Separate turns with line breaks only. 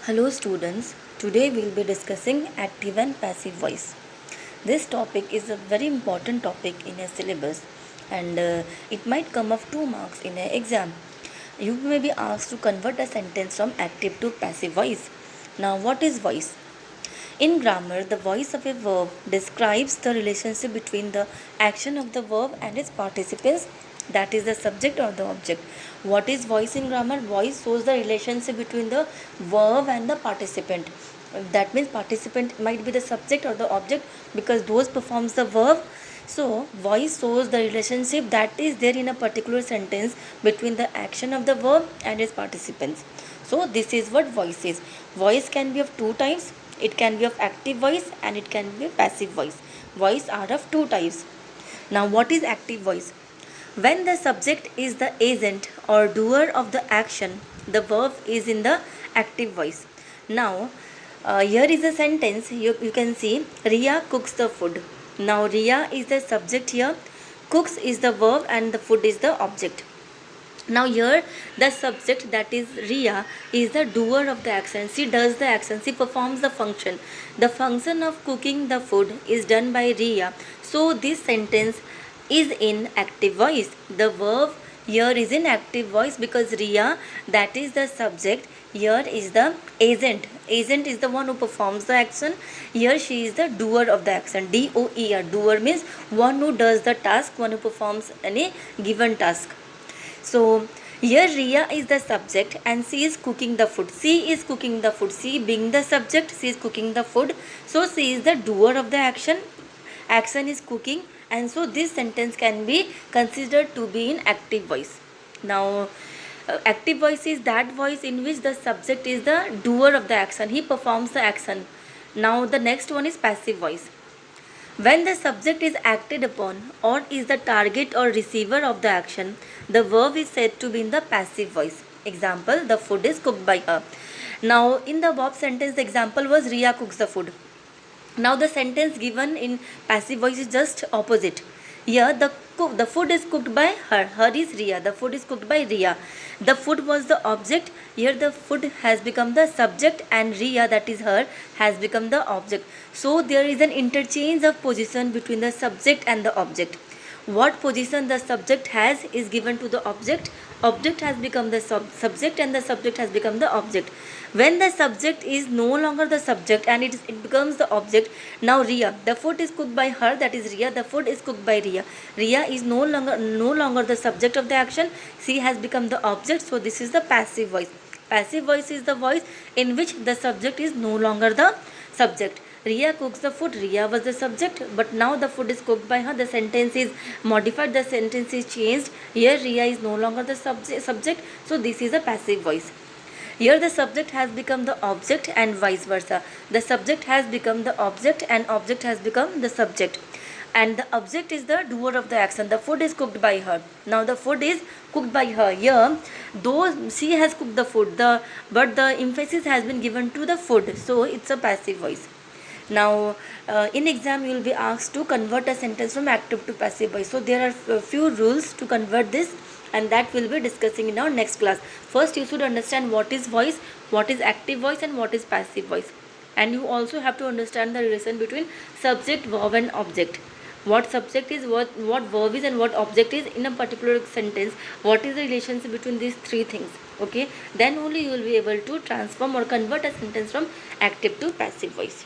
Hello students, today we will be discussing active and passive voice. This topic is a very important topic in a syllabus and it might come of 2 marks in an exam. You may be asked to convert a sentence from active to passive voice. Now what is voice? In grammar, the voice of a verb describes the relationship between the action of the verb and its participants, that is the subject or the object. What is voice in grammar? Voice shows the relationship between the verb and the participant. That means participant might be the subject or the object because those performs the verb. So voice shows the relationship that is there in a particular sentence between the action of the verb and its participants. So this is what voice is. Voice can be of 2 types. It can be of active voice and it can be passive voice. Voice are of 2 types. Now what is active voice? When the subject is the agent or doer of the action, the verb is in the active voice. Now here is a sentence. You can see Riya cooks the food. Now Riya is the subject here, cooks is the verb and the food is the object. Now here the subject, that is Riya, is the doer of the action. She does the action, she performs the function. The function of cooking the food is done by Riya. So this sentence is in active voice. The verb here is in active voice because Riya, that is the subject, here is the agent. Agent is the one who performs the action. Here she is the doer of the action. D-O-E-R. Doer means one who does the task, one who performs any given task. So here Riya is the subject and she is cooking the food. She is cooking the food. She being the subject, she is cooking the food. So she is the doer of the action. Action is cooking, and so this sentence can be considered to be in active voice. Now active voice is that voice in which the subject is the doer of the action. He performs the action. Now the next one is passive voice. When the subject is acted upon or is the target or receiver of the action, the verb is said to be in the passive voice. Example, the food is cooked by her. Now in the above sentence, the example was Riya cooks the food. Now the sentence given in passive voice is just opposite. Here the food is cooked by her. Her is Riya. The food is cooked by Riya. The food was the object. Here the food has become the subject and Riya, that is her, has become the object. So there is an interchange of position between the subject and the object. What position the subject has is given to the object. Object has become the subject and the subject has become the object. When the subject is no longer the subject and it becomes the object, now Riya, the food is cooked by her, that is Riya, the food is cooked by Riya. Riya is no longer the subject of the action, she has become the object, so this is the passive voice. Passive voice is the voice in which the subject is no longer the subject. Riya cooks the food. Riya was the subject, but now the food is cooked by her. The sentence is modified, the sentence is changed. Here Riya is no longer the subject, so this is a passive voice. Here the subject has become the object and vice versa. The subject has become the object and object has become the subject. And the object is the doer of the action. The food is cooked by her. Now the food is cooked by her. Here, though she has cooked the food, but the emphasis has been given to the food. So it's a passive voice. Now in exam you will be asked to convert a sentence from active to passive voice. So there are a few rules to convert this, and that we'll be discussing in our next class. First you should understand what is voice, what is active voice and what is passive voice. And you also have to understand the relation between subject, verb and object. What subject is, what verb is and what object is in a particular sentence. What is the relationship between these 3 things. Okay, then only you will be able to transform or convert a sentence from active to passive voice.